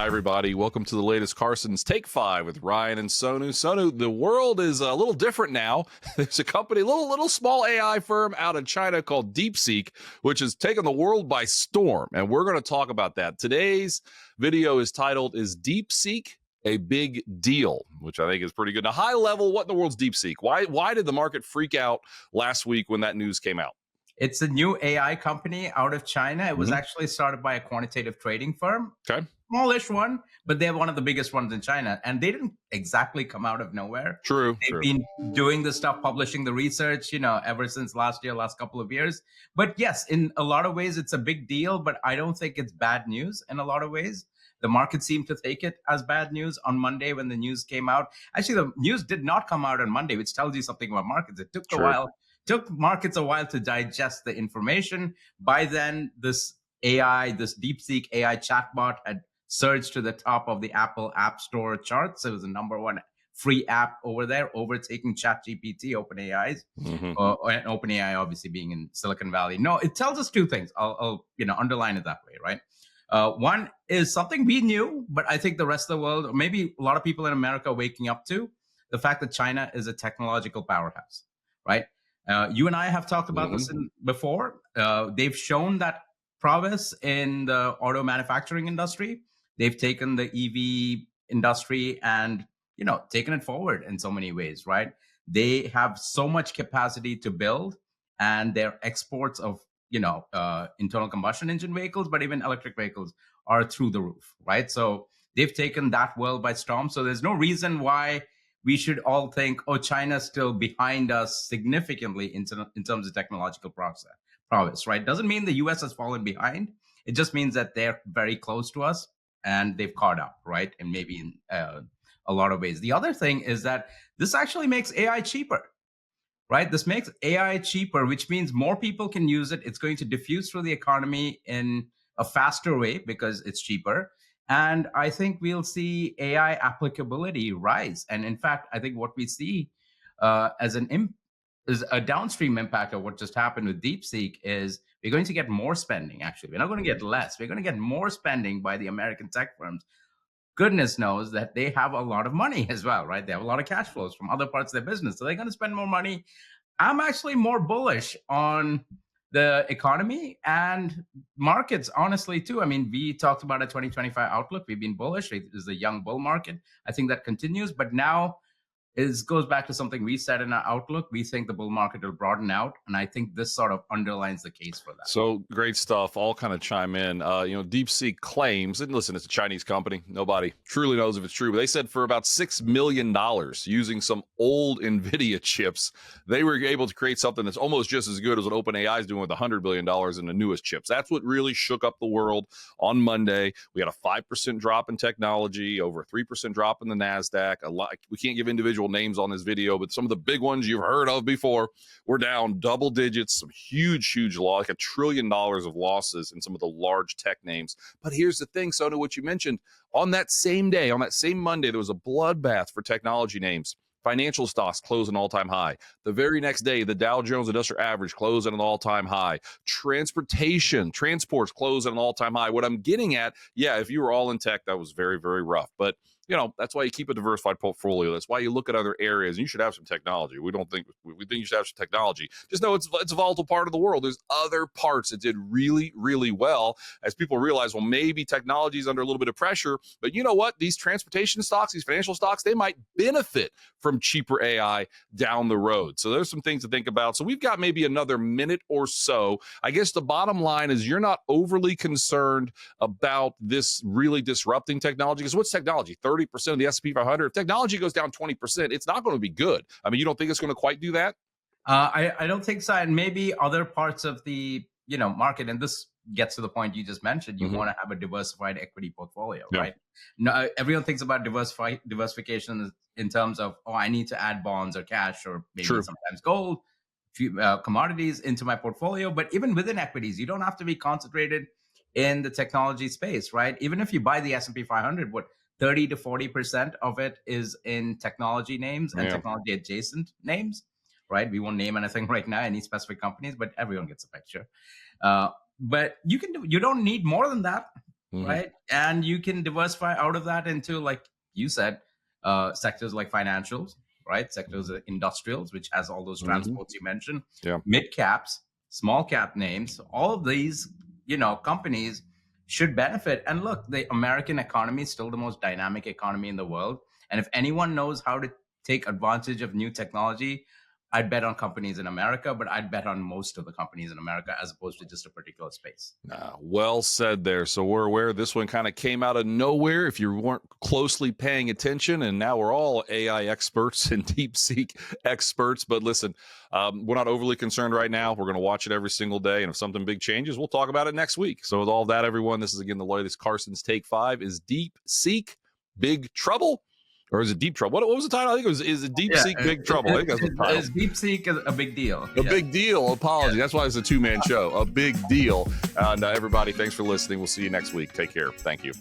Hi, everybody. Welcome to the latest Carson's Take 5 with Ryan and Sonu. Sonu, the world is a little different now. There's a company, little small AI firm out of China called DeepSeek, which has taken the world by storm. And we're going to talk about that. Today's video is titled, Is DeepSeek a Big Deal? Which I think is pretty good. Now, high level, what in the world's DeepSeek? Why did the market freak out last week when that news came out? It's a new AI company out of China. It was actually started by a quantitative trading firm. Okay. Smallish one, but they're one of the biggest ones in China. And they didn't exactly come out of nowhere. True. They've been doing the stuff, publishing the research, ever since last couple of years. But yes, in a lot of ways, it's a big deal, but I don't think it's bad news in a lot of ways. The market seemed to take it as bad news on Monday when the news came out. Actually, the news did not come out on Monday, which tells you something about markets. It took took markets a while to digest the information. By then, this DeepSeek AI chatbot had surged to the top of the Apple App Store charts. It was the number one free app over there, overtaking ChatGPT, OpenAI's, and OpenAI obviously being in Silicon Valley. No, it tells us two things. I'll underline it that way, right? One is something we knew, but I think the rest of the world, or maybe a lot of people in America, are waking up to the fact that China is a technological powerhouse, right? You and I have talked about this before. They've shown that prowess in the auto manufacturing industry. They've taken the EV industry and, taken it forward in so many ways, right? They have so much capacity to build, and their exports of, internal combustion engine vehicles, but even electric vehicles are through the roof, right? So they've taken that world by storm. So there's no reason why we should all think, oh, China's still behind us significantly in terms of technological prowess, right? Doesn't mean the US has fallen behind. It just means that they're very close to us and they've caught up, right? And maybe in a lot of ways. The other thing is that this actually makes AI cheaper, right? This makes AI cheaper, which means more people can use it. It's going to diffuse through the economy in a faster way because it's cheaper. And I think we'll see AI applicability rise. And in fact, I think what we see is a downstream impact of what just happened with DeepSeek is we're going to get more spending, actually. We're not going to get less. We're going to get more spending by the American tech firms. Goodness knows that they have a lot of money as well, right? They have a lot of cash flows from other parts of their business. So they're going to spend more money. I'm actually more bullish on the economy and markets, honestly, too. I mean, we talked about a 2025 outlook. We've been bullish. It is a young bull market. I think that continues. But now it goes back to something we said in our outlook. We think the bull market will broaden out. And I think this sort of underlines the case for that. So great stuff. I'll kind of chime in. DeepSeek claims, and listen, it's a Chinese company. Nobody truly knows if it's true, but they said for about $6 million using some old NVIDIA chips, they were able to create something that's almost just as good as what OpenAI is doing with $100 billion in the newest chips. That's what really shook up the world on Monday. We had a 5% drop in technology, over a 3% drop in the NASDAQ. We can't give individual names on this video, but some of the big ones you've heard of before were down double digits, some huge loss, like $1 trillion of losses in some of the large tech names. But here's the thing, Sonu, what you mentioned, on that same day, on that same Monday, there was a bloodbath for technology names. Financial stocks closed an all-time high. The very next day, the Dow Jones Industrial Average closed at an all-time high. Transports closed at an all-time high. What I'm getting at, if you were all in tech, that was very, very rough. But that's why you keep a diversified portfolio. That's why you look at other areas. You should have some technology. We think you should have some technology. Just know it's a volatile part of the world. There's other parts that did really, really well as people realize, well, maybe technology is under a little bit of pressure. But you know what? These transportation stocks, these financial stocks, they might benefit from cheaper AI down the road. So there's some things to think about. So we've got maybe another minute or so. I guess the bottom line is you're not overly concerned about this really disrupting technology. Because what's technology? 30% of the S&P 500. If technology goes down 20%, it's not going to be good. I mean, you don't think it's going to quite do that? I don't think so. And maybe other parts of the market, and this gets to the point you just mentioned, you want to have a diversified equity portfolio, right? No, everyone thinks about diversification in terms of, I need to add bonds or cash or maybe sometimes gold, commodities into my portfolio. But even within equities, you don't have to be concentrated in the technology space, right? Even if you buy the S&P 500, 30 to 40% of it is in technology names and technology adjacent names, right? We won't name anything right now, any specific companies, but everyone gets a picture. But you don't need more than that. right? And you can diversify out of that into, like you said, sectors like financials, right? Sectors of industrials, which has all those transports you mentioned, Yeah. mid caps, small cap names. All of these, companies should benefit. And look, the American economy is still the most dynamic economy in the world. And if anyone knows how to take advantage of new technology, I'd bet on companies in America, but I'd bet on most of the companies in America as opposed to just a particular space. Well said there. So we're aware this one kind of came out of nowhere if you weren't closely paying attention. And now we're all AI experts and DeepSeek experts. But listen, we're not overly concerned right now. We're going to watch it every single day. And if something big changes, we'll talk about it next week. So with all that, everyone, this is again the latest Carson's Take 5. Is DeepSeek big trouble? Or is it Deep Trouble? What was the title? I think it was, is it DeepSeek Big Trouble? I think that's the title. Is DeepSeek a big deal? A big deal. Apology. That's why it's a two-man show. A big deal. And everybody, thanks for listening. We'll see you next week. Take care. Thank you.